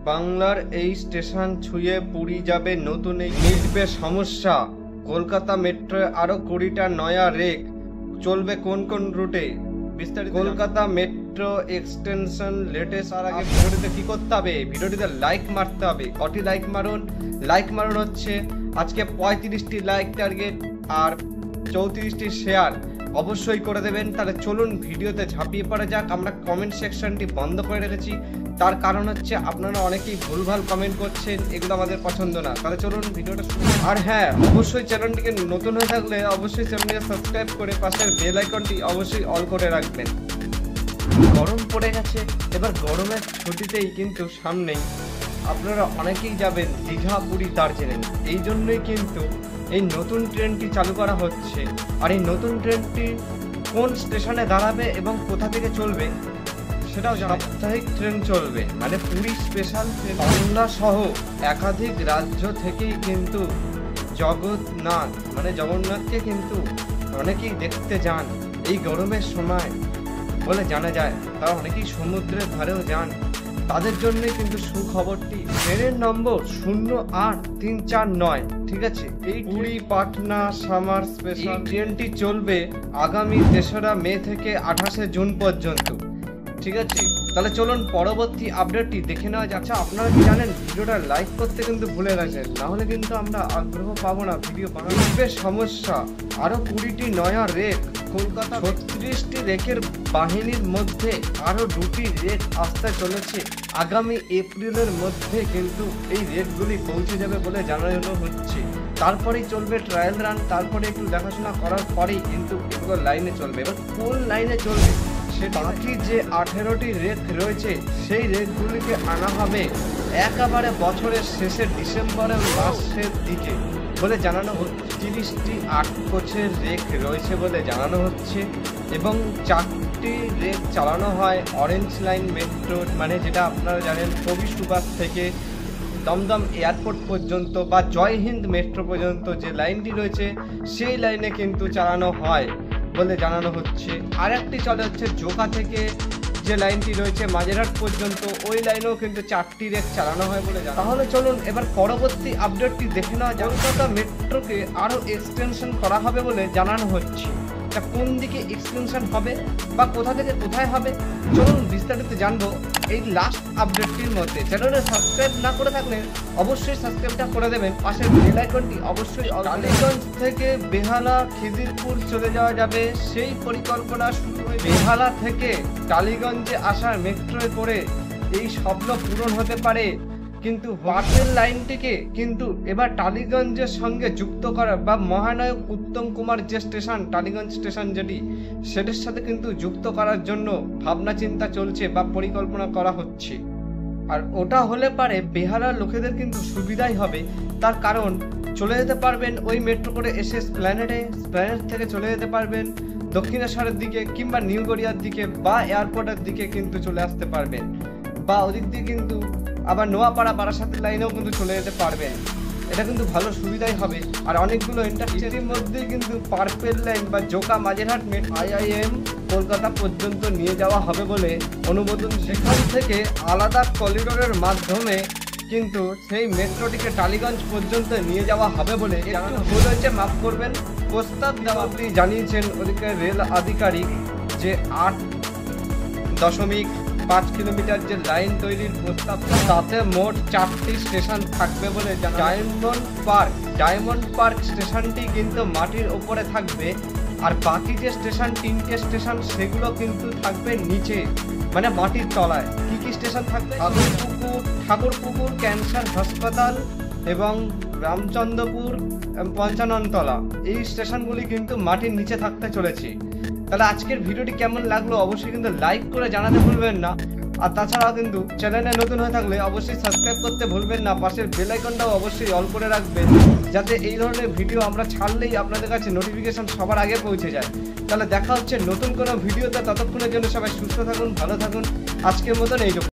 বাংলার এই স্টেশন ছুঁয়ে পুরী যাবে নতুন এই মিটবে সমস্যা। কলকাতা মেট্রোয় আরো 20টা নয়া রেক চলবে কোন কোন রুটে বিস্তারিত। Kolkata metro extension latest. আর আগে ভিডিওটিতে কি করতে হবে, ভিডিওটিতে লাইক মারতে হবে। কটি লাইক মারুন হচ্ছে আজকে 35টি লাইক টার্গেট আর 34টি শেয়ার অবশ্যই করে দেবেন। তাহলে চলুন ভিডিওতে ঝাঁপিয়ে পড়া যাক। আমরা কমেন্ট সেকশনটি বন্ধ করে রেখেছি, তার কারণ হচ্ছে আপনারা অনেকেই ভুলভাল কমেন্ট করছেন, এগুলো আমাদের পছন্দ না। তাহলে চলুন ভিডিওটা শুরু। আর হ্যাঁ, অবশ্যই চ্যানেলটিকে নতুন হয়ে থাকলে অবশ্যই চ্যানেলটিকে সাবস্ক্রাইব করে পাশের বেল আইকনটি অবশ্যই অল করে রাখবেন। গরম পড়ে গেছে, এবার গরমের ছুটিতেই কিন্তু সামনেই আপনারা অনেকেই যাবেন দীঘা, পুরী, দার্জিলিং। এই জন্যই কিন্তু এই নতুন ট্রেনটি চালু করা হচ্ছে। আর এই নতুন ট্রেনটি কোন স্টেশনে দাঁড়াবে এবং কোথা থেকে চলবে সেটাও সাপ্তাহিক ট্রেন চলবে, মানে পুরী স্পেশাল ট্রেন। বাংলা সহ একাধিক রাজ্য থেকেই কিন্তু জগন্নাথকে কিন্তু অনেকেই দেখতে যান এই গরমের সময় বলে জানা যায়। তারা অনেকেই সমুদ্রের ধারেও যান, তাদের জন্যই কিন্তু সুখবরটি। ট্রেনের নম্বর 08349, ঠিক আছে। এই পুরী পাটনা সামার স্পেশাল ট্রেনটি চলবে আগামী 3রা মে থেকে 28শে জুন পর্যন্ত, ঠিক আছে। তাহলে চলুন পরবর্তী আপডেটটি দেখে নেওয়া যাচ্ছে। আপনারা কি জানেন, ভিডিওটা লাইক করতে কিন্তু ভুলে গেছেন, নাহলে কিন্তু আমরা আগ্রহ পাবো না ভিডিও বানানোর। সমস্যা, আরো 20টি নয়া রেক। কলকাতা 36টি রেকের বাহিনীর মধ্যে আরো 2টি রেক আসতে চলেছে আগামী এপ্রিলের মধ্যে। কিন্তু এই রেকগুলি পৌঁছে যাবে বলে জানানো হচ্ছে। তারপরেই চলবে ট্রায়াল রান, তারপরে একটু দেখাশোনা করার পরেই কিন্তু এগুলো লাইনে চলবে। এবার কোন লাইনে চলবে সে বাকি যে 18টি রেক রয়েছে সেই রেকগুলিকে আনা হবে একেবারে বছরের শেষে ডিসেম্বরের মাসের দিকে বলে জানানো হচ্ছে। 30টি 8 কোচের রেক রয়েছে বলে জানানো হচ্ছে এবং 4টি রেক চালানো হয় অরেঞ্জ লাইন মেট্রো, মানে যেটা আপনারা জানেন কবি সুভাষ থেকে দমদম এয়ারপোর্ট পর্যন্ত বা জয় হিন্দ মেট্রো পর্যন্ত যে লাইনটি রয়েছে সেই লাইনে কিন্তু চালানো হয় বলে জানানো হচ্ছে। আর একটি চলে হচ্ছে জোকা থেকে যে লাইনটি রয়েছে মাঝেরহাট পর্যন্ত, ওই লাইনেও কিন্তু 4টি রেক চালানো হয় বলে জানানো। তাহলে চলুন এবার পরবর্তী আপডেটটি দেখে নেওয়া যাক। কলকাতা মেট্রোকে আরও এক্সটেনশন করা হবে বলে জানানো হচ্ছে। তা কোন দিকে এক্সটেনশন হবে বা কোথা থেকে কোথায় হবে চলুন বিস্তারিত জানবো এই লাস্ট আপডেটটির মধ্যে। চ্যানেলে সাবস্ক্রাইব না করে থাকলে অবশ্যই সাবস্ক্রাইবটা করে দেবেন, পাশের বেল আইকনটি অবশ্যই। টালিগঞ্জ থেকে বেহালা খিদিরপুর চলে যাওয়া যাবে, সেই পরিকল্পনা শুরু হয়ে বেহালা থেকে টালিগঞ্জে আসার মেট্রোয় করে এই স্বপ্ন পূরণ হতে পারে। কিন্তু পাটেল লাইনটিকে কিন্তু এবার টালিগঞ্জের সঙ্গে যুক্ত করা বা মহানায়ক উত্তম কুমার যে স্টেশন টালিগঞ্জ স্টেশন যেটি সেটির সাথে কিন্তু যুক্ত করার জন্য ভাবনা চিন্তা চলছে বা পরিকল্পনা করা হচ্ছে। আর ওটা হলে পারে বেহালার লোকেদের কিন্তু সুবিধাই হবে, তার কারণ চলে যেতে পারবেন ওই মেট্রো করে এসে স্প্ল্যানেড থেকে চলে যেতে পারবেন দক্ষিণেশ্বরের দিকে কিংবা নিউ গড়িয়ার দিকে বা এয়ারপোর্টের দিকে কিন্তু চলে আসতে পারবেন, বা ওদিক দিয়ে কিন্তু আবার নোয়াপাড়া বারাসাতের লাইনেও কিন্তু চলে যেতে পারবেন। এটা কিন্তু ভালো সুবিধাই হবে। আর অনেকগুলো ইন্টারচেঞ্জের মধ্যেই কিন্তু পার্পেল লাইন বা জোকা মাঝেরহাট IIM কলকাতা পর্যন্ত নিয়ে যাওয়া হবে বলে অনুমোদন। সেখান থেকে আলাদা করিডোরের মাধ্যমে কিন্তু সেই মেট্রোটিকে টালিগঞ্জ পর্যন্ত নিয়ে যাওয়া হবে বলে জানানো হয়েছে। মাফ করবেন, প্রস্তাব দেওয়া জানিয়েছেন ওদিকে রেল আধিকারিক যে 8.5 কিলোমিটার যে লাইন তৈরির প্রস্তাব, তাতে মোট 4টি স্টেশন থাকবে বলে। ডায়মন্ড পার্ক স্টেশনটি কিন্তু মাটির ওপরে থাকবে, আর বাকি যে স্টেশন 3টে স্টেশন সেগুলো কিন্তু থাকবে নিচে, মানে মাটির তলায়। কি কি স্টেশন থাকবে? ঠাকুরপুকুর ক্যান্সার হাসপাতাল এবং রামচন্দ্রপুর পঞ্চাননতলা, এই স্টেশনগুলি কিন্তু মাটির নিচে থাকতে চলেছে। তাহলে আজকের ভিডিওটি কেমন লাগলো অবশ্যই কিন্তু লাইক করে জানাতে ভুলবেন না। আর তাছাড়াও কিন্তু চ্যানেলে নতুন হয়ে থাকলে অবশ্যই সাবস্ক্রাইব করতে ভুলবেন না, পাশের বেল আইকনটাও অবশ্যই অল করে রাখবেন, যাতে এই ধরনের ভিডিও আমরা ছাড়লেই আপনাদের কাছে নোটিফিকেশন সবার আগে পৌঁছে যায়। তাহলে দেখা হচ্ছে নতুন কোনো ভিডিওতে, ততক্ষণের জন্য সবাই সুস্থ থাকুন, ভালো থাকুন। আজকের মতন এইটুকু।